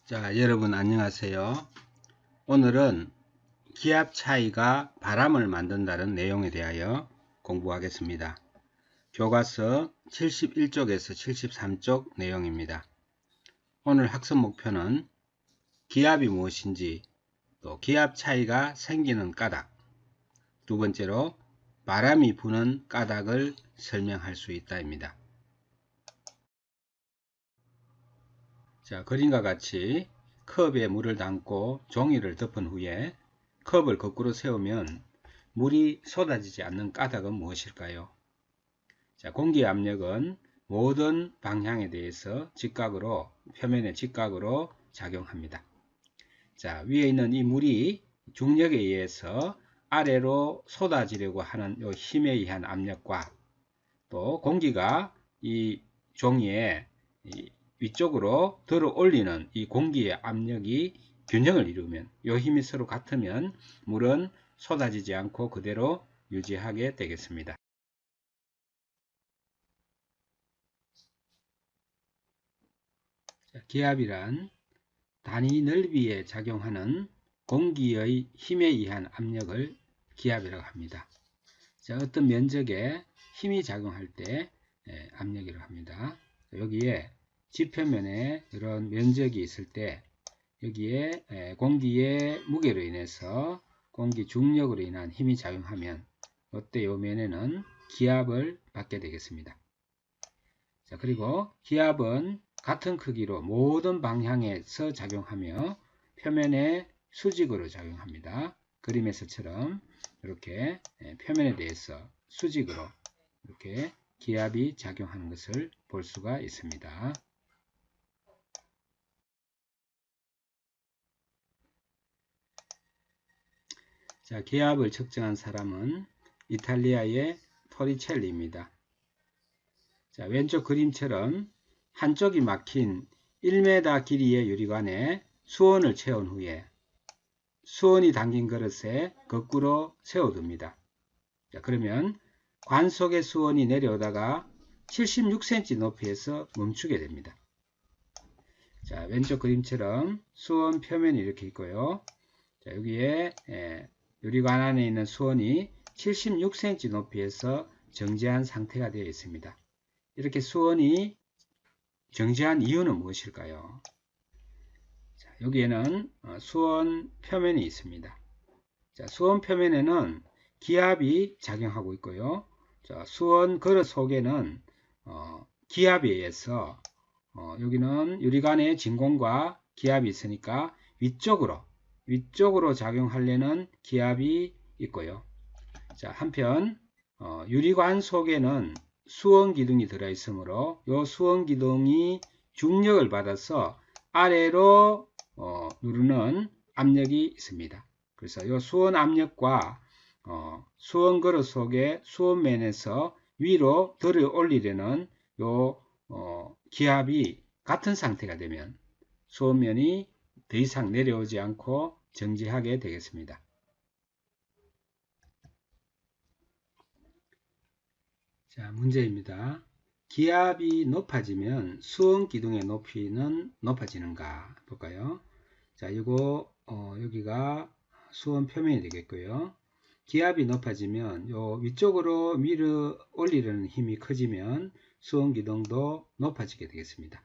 자, 여러분 안녕하세요. 오늘은 기압 차이가 바람을 만든다는 내용에 대하여 공부하겠습니다. 교과서 71쪽에서 73쪽 내용입니다. 오늘 학습 목표는 기압이 무엇인지, 또 기압 차이가 생기는 까닭, 두 번째로 바람이 부는 까닭을 설명할 수 있다입니다. 자, 그림과 같이 컵에 물을 담고 종이를 덮은 후에 컵을 거꾸로 세우면 물이 쏟아지지 않는 까닭은 무엇일까요? 자, 공기 압력은 모든 방향에 대해서 직각으로, 표면에 직각으로 작용합니다. 자, 위에 있는 이 물이 중력에 의해서 아래로 쏟아지려고 하는 이 힘에 의한 압력과 또 공기가 이 종이에 위쪽으로 들어 올리는 이 공기의 압력이 균형을 이루면, 이 힘이 서로 같으면 물은 쏟아지지 않고 그대로 유지하게 되겠습니다. 기압이란 단위 넓이에 작용하는 공기의 힘에 의한 압력을 기압이라고 합니다. 자, 어떤 면적에 힘이 작용할 때 압력이라고 합니다. 여기에 지표면에 이런 면적이 있을 때 여기에 공기의 무게로 인해서 공기 중력으로 인한 힘이 작용하면 이때 이 면에는 기압을 받게 되겠습니다. 자, 그리고 기압은 같은 크기로 모든 방향에서 작용하며 표면에 수직으로 작용합니다. 그림에서처럼 이렇게 표면에 대해서 수직으로 이렇게 기압이 작용하는 것을 볼 수가 있습니다. 자, 기압을 측정한 사람은 이탈리아의 토리첼리입니다. 자, 왼쪽 그림처럼 한쪽이 막힌 1m 길이의 유리관에 수온을 채운 후에 수온이 담긴 그릇에 거꾸로 세워둡니다. 자, 그러면 관 속의 수온이 내려오다가 76cm 높이에서 멈추게 됩니다. 자, 왼쪽 그림처럼 수온 표면이 이렇게 있고요. 자, 여기에 유리관 안에 있는 수온이 76cm 높이에서 정지한 상태가 되어 있습니다. 이렇게 수온이 정지한 이유는 무엇일까요? 자, 여기에는 수온 표면이 있습니다. 자, 수온 표면에는 기압이 작용하고 있고요. 자, 수온 그릇 속에는 기압에 의해서 여기는 유리관에 진공과 기압이 있으니까 위쪽으로 작용하려는 기압이 있고요. 자, 한편 유리관 속에는 수온 기둥이 들어 있으므로 이 수온 기둥이 중력을 받아서 아래로 누르는 압력이 있습니다. 그래서 이 수온 압력과 수온 그릇 속의 수온면에서 위로 들어 올리려는 이 기압이 같은 상태가 되면 수온면이 더 이상 내려오지 않고 정지하게 되겠습니다. 자, 문제입니다. 기압이 높아지면 수온 기둥의 높이는 높아지는가 볼까요? 자, 이거 여기가 수온 표면이 되겠고요. 기압이 높아지면 요 위쪽으로 밀어 올리려는 힘이 커지면 수온 기둥도 높아지게 되겠습니다.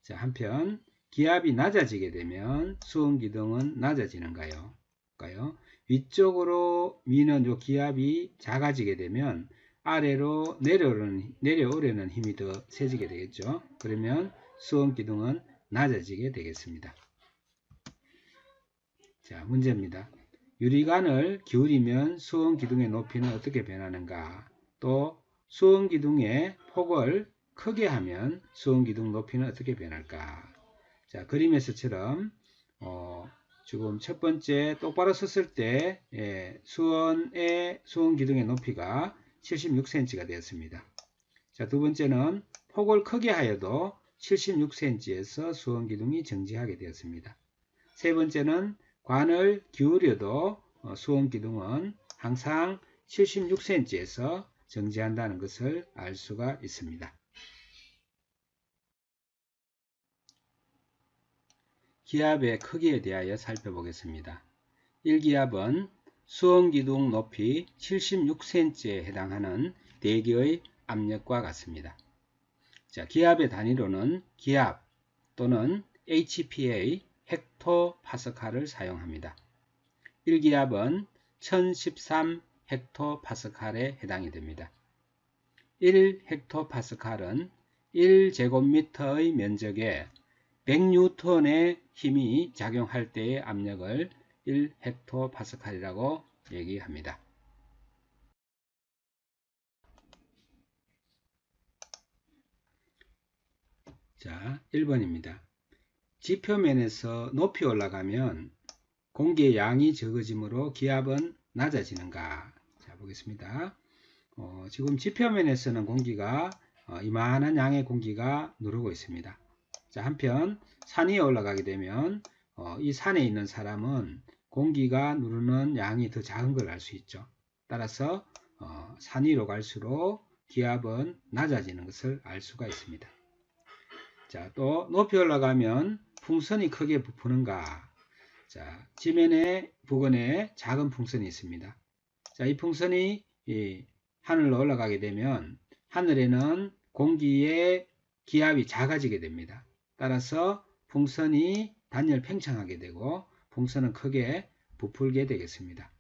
자, 한편 기압이 낮아지게 되면 수온 기둥은 낮아지는가요? 위쪽으로 미는 요 기압이 작아지게 되면 아래로 내려오려는 힘이 더 세지게 되겠죠. 그러면 수온 기둥은 낮아지게 되겠습니다. 자, 문제입니다. 유리관을 기울이면 수온 기둥의 높이는 어떻게 변하는가? 또 수온 기둥의 폭을 크게 하면 수온 기둥 높이는 어떻게 변할까? 자, 그림에서처럼 지금 첫 번째 똑바로 섰을 때 수온 기둥의 높이가 76cm가 되었습니다. 자, 두 번째는 폭을 크게 하여도 76cm에서 수온 기둥이 정지하게 되었습니다. 세 번째는 관을 기울여도 수온 기둥은 항상 76cm에서 정지한다는 것을 알 수가 있습니다. 기압의 크기에 대하여 살펴보겠습니다. 1기압은 수온기둥 높이 76cm에 해당하는 대기의 압력과 같습니다. 자, 기압의 단위로는 기압 또는 HPA 헥토파스칼을 사용합니다. 1기압은 1013 헥토파스칼에 해당이 됩니다. 1헥토파스칼은 1제곱미터의 면적에 100N의 힘이 작용할 때의 압력을 1헥토파스칼이라고 얘기합니다. 자, 1번입니다. 지표면에서 높이 올라가면 공기의 양이 적어지므로 기압은 낮아지는가? 자, 보겠습니다. 지금 지표면에서는 공기가 이만한 양의 공기가 누르고 있습니다. 자, 한편 산 위에 올라가게 되면 이 산에 있는 사람은 공기가 누르는 양이 더 작은 걸 알 수 있죠. 따라서 산 위로 갈수록 기압은 낮아지는 것을 알 수가 있습니다. 자, 또 높이 올라가면 풍선이 크게 부푸는가? 자, 지면의 부근에 작은 풍선이 있습니다. 자, 이 풍선이 하늘로 올라가게 되면 하늘에는 공기의 기압이 작아지게 됩니다. 따라서 풍선이 단열 팽창하게 되고 풍선은 크게 부풀게 되겠습니다.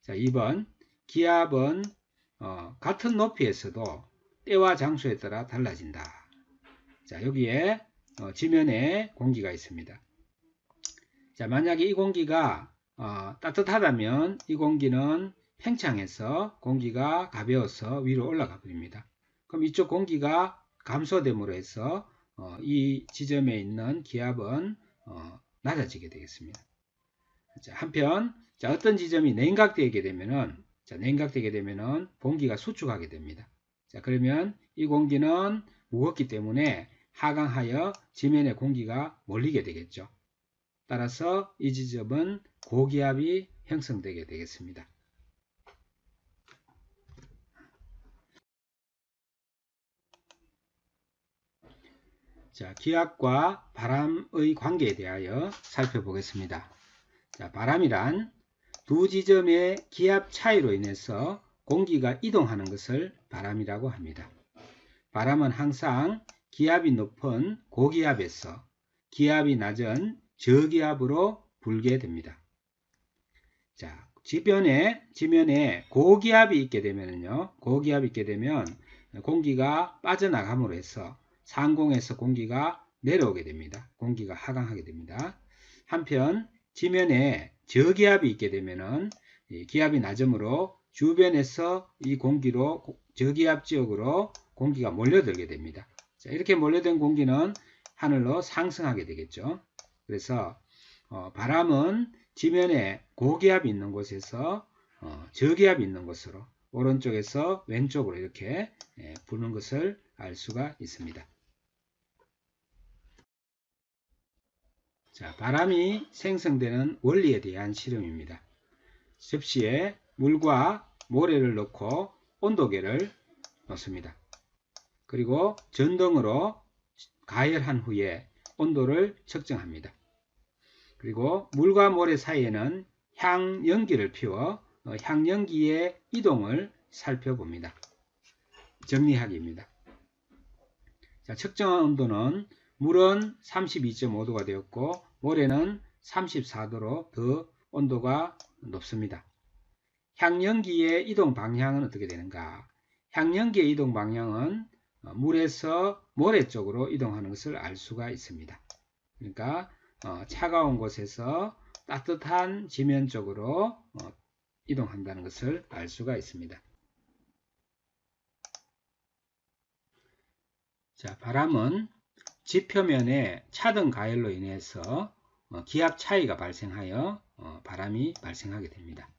자, 2번 기압은 같은 높이에서도 때와 장소에 따라 달라진다. 자, 여기에 지면에 공기가 있습니다. 자, 만약에 이 공기가 따뜻하다면 이 공기는 팽창해서 공기가 가벼워서 위로 올라가 버립니다. 그럼 이쪽 공기가 감소됨으로 해서 이 지점에 있는 기압은 낮아지게 되겠습니다. 자, 한편 어떤 지점이 냉각되게 되면은 공기가 수축하게 됩니다. 자, 그러면 이 공기는 무겁기 때문에 하강하여 지면에 공기가 몰리게 되겠죠. 따라서 이 지점은 고기압이 형성되게 되겠습니다. 자, 기압과 바람의 관계에 대하여 살펴보겠습니다. 자, 바람이란 두 지점의 기압 차이로 인해서 공기가 이동하는 것을 바람이라고 합니다. 바람은 항상 기압이 높은 고기압에서 기압이 낮은 저기압으로 불게 됩니다. 자, 지면에 고기압이 있게 되면 공기가 빠져나감으로 해서 상공에서 공기가 내려오게 됩니다. 공기가 하강하게 됩니다. 한편 지면에 저기압이 있게 되면은 기압이 낮으므로 주변에서 이 공기로 저기압 지역으로 공기가 몰려들게 됩니다. 자, 이렇게 몰려든 공기는 하늘로 상승하게 되겠죠. 그래서 바람은 지면에 고기압이 있는 곳에서 저기압이 있는 곳으로 오른쪽에서 왼쪽으로 이렇게 부는 것을 알 수가 있습니다. 자, 바람이 생성되는 원리에 대한 실험입니다. 접시에 물과 모래를 넣고 온도계를 놓습니다. 그리고 전등으로 가열한 후에 온도를 측정합니다. 그리고 물과 모래 사이에는 향연기를 피워 향연기의 이동을 살펴봅니다. 정리하기입니다. 자, 측정한 온도는 물은 32.5도가 되었고 모래는 34도로 더 온도가 높습니다. 향연기의 이동 방향은 어떻게 되는가? 향연기의 이동 방향은 물에서 모래 쪽으로 이동하는 것을 알 수가 있습니다. 그러니까 차가운 곳에서 따뜻한 지면 쪽으로 이동한다는 것을 알 수가 있습니다. 자, 바람은 지표면의 차등 가열로 인해서 기압 차이가 발생하여 바람이 발생하게 됩니다.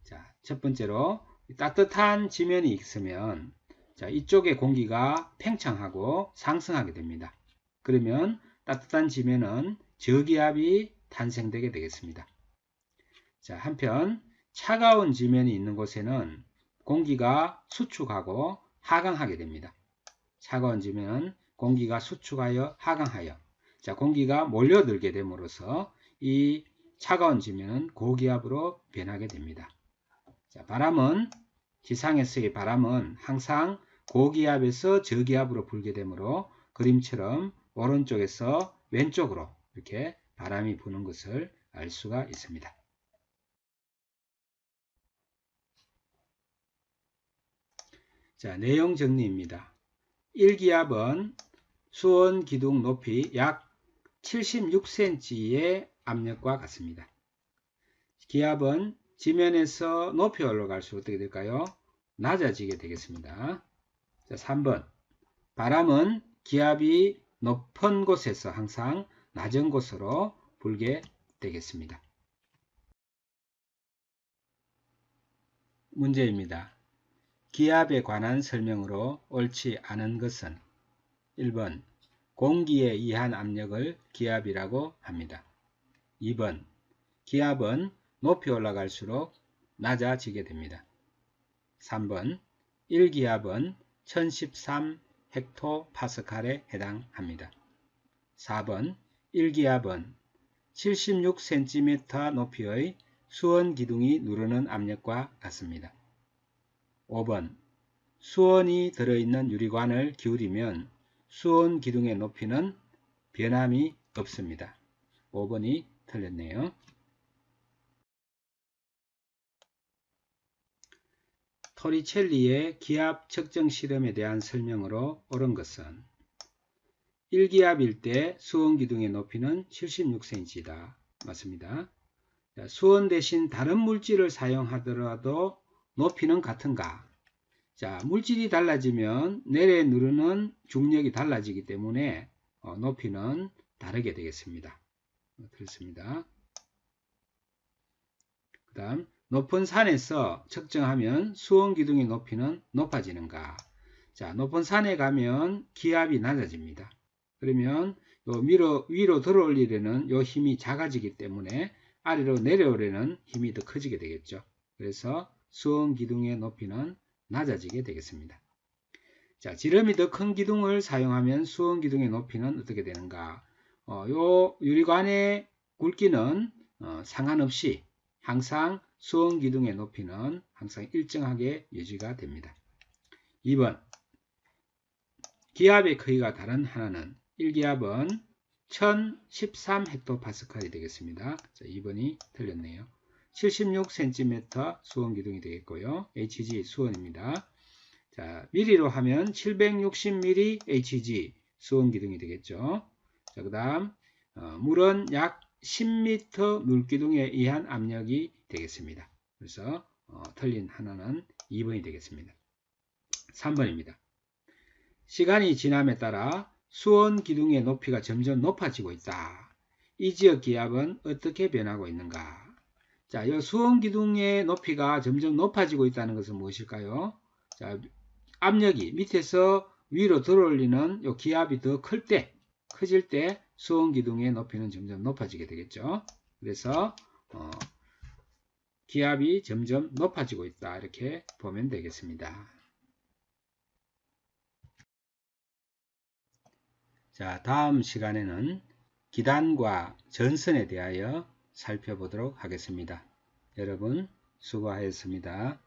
자, 첫 번째로 따뜻한 지면이 있으면 자, 이쪽의 공기가 팽창하고 상승하게 됩니다. 그러면 따뜻한 지면은 저기압이 탄생되게 되겠습니다. 자, 한편 차가운 지면이 있는 곳에는 공기가 수축하고 하강하게 됩니다. 차가운 지면은 공기가 수축하여 하강하여 자, 공기가 몰려들게 됨으로써 이 차가운 지면은 고기압으로 변하게 됩니다. 자, 바람은 지상에서의 바람은 항상 고기압에서 저기압으로 불게 되므로 그림처럼 오른쪽에서 왼쪽으로 이렇게 바람이 부는 것을 알 수가 있습니다. 자, 내용 정리입니다. 1기압은 수온 기둥 높이 약 76cm의 압력과 같습니다. 기압은 지면에서 높이 올라갈수록 어떻게 될까요? 낮아지게 되겠습니다. 자, 3번. 바람은 기압이 높은 곳에서 항상 낮은 곳으로 불게 되겠습니다. 문제입니다. 기압에 관한 설명으로 옳지 않은 것은 1번. 공기에 의한 압력을 기압이라고 합니다. 2번. 기압은 높이 올라갈수록 낮아지게 됩니다. 3번. 1기압은 1013 헥토파스칼에 해당합니다. 4번. 1기압은 76cm 높이의 수온 기둥이 누르는 압력과 같습니다. 5번. 수온이 들어있는 유리관을 기울이면 수온 기둥의 높이는 변함이 없습니다. 5번이 틀렸네요. 토리첼리의 기압 측정 실험에 대한 설명으로 옳은 것은 1기압일 때 수온 기둥의 높이는 76cm이다. 맞습니다. 수온 대신 다른 물질을 사용하더라도 높이는 같은가? 자, 물질이 달라지면 내려 누르는 중력이 달라지기 때문에 높이는 다르게 되겠습니다. 그렇습니다. 그 다음 높은 산에서 측정하면 수온 기둥의 높이는 높아지는가? 자, 높은 산에 가면 기압이 낮아집니다. 그러면 위로 들어올리려는 요 힘이 작아지기 때문에 아래로 내려오려는 힘이 더 커지게 되겠죠. 그래서 수온 기둥의 높이는 낮아지게 되겠습니다. 자, 지름이 더 큰 기둥을 사용하면 수온 기둥의 높이는 어떻게 되는가? 요 유리관의 굵기는 상관없이 항상 수온 기둥의 높이는 항상 일정하게 유지가 됩니다. 2번. 기압의 크기가 다른 하나는 1기압은 1013 헥토파스칼이 되겠습니다. 자, 2번이 틀렸네요. 76cm 수온 기둥이 되겠고요. Hg 수온입니다. 자, 미리로 하면 760ml Hg 수온 기둥이 되겠죠. 자, 그 다음 물은 약 10m 물기둥에 의한 압력이 되겠습니다. 그래서 틀린 하나는 2번이 되겠습니다. 3번입니다. 시간이 지남에 따라 수온 기둥의 높이가 점점 높아지고 있다. 이 지역 기압은 어떻게 변하고 있는가? 자, 이 수온 기둥의 높이가 점점 높아지고 있다는 것은 무엇일까요? 자, 압력이 밑에서 위로 들어올리는 이 기압이 더 커질 때 수온 기둥의 높이는 점점 높아지게 되겠죠. 그래서 기압이 점점 높아지고 있다. 이렇게 보면 되겠습니다. 자, 다음 시간에는 기단과 전선에 대하여 살펴보도록 하겠습니다. 여러분 수고하셨습니다.